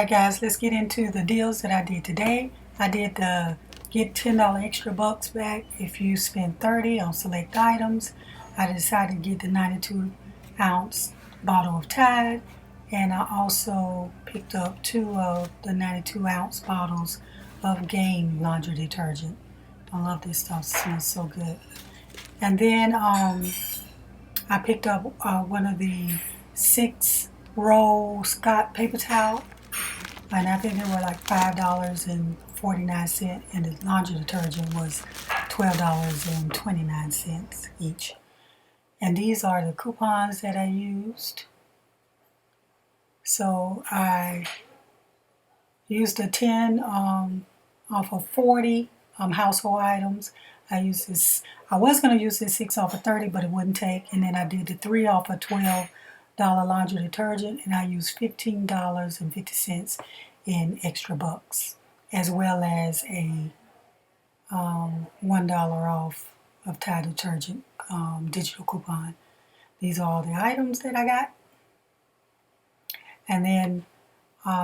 Alright guys, let's get into the deals that I did today. I did the get $10 extra bucks back if you spend 30 on select items. I decided to get the 92 ounce bottle of Tide, and I also picked up 2 of the 92 ounce bottles of Gain laundry detergent. I love this stuff, it smells so good. And then I picked up one of the 6-roll Scott paper towel, and I think they were like $5.49, and the laundry detergent was $12.29 each. And these are the coupons that I used. So I used the 10 off of 40 household items. I used this. I was going to use this 6 off of 30, but it wouldn't take. And then I did the 3 off of $12 laundry detergent, and I used $15.50 in extra bucks, as well as a $1 off of Tide detergent digital coupon. These are all the items that I got. And then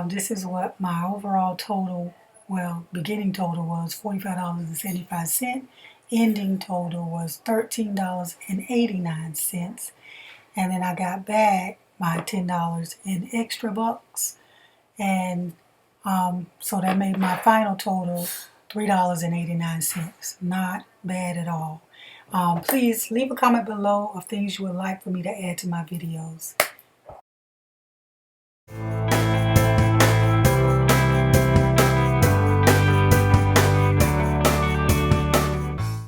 this is what my overall total, beginning total was $45.75. Ending total was $13.89. And then I got back my $10 in extra bucks. And so that made my final total $3.89. Not bad at all. Please leave a comment below of things you would like for me to add to my videos.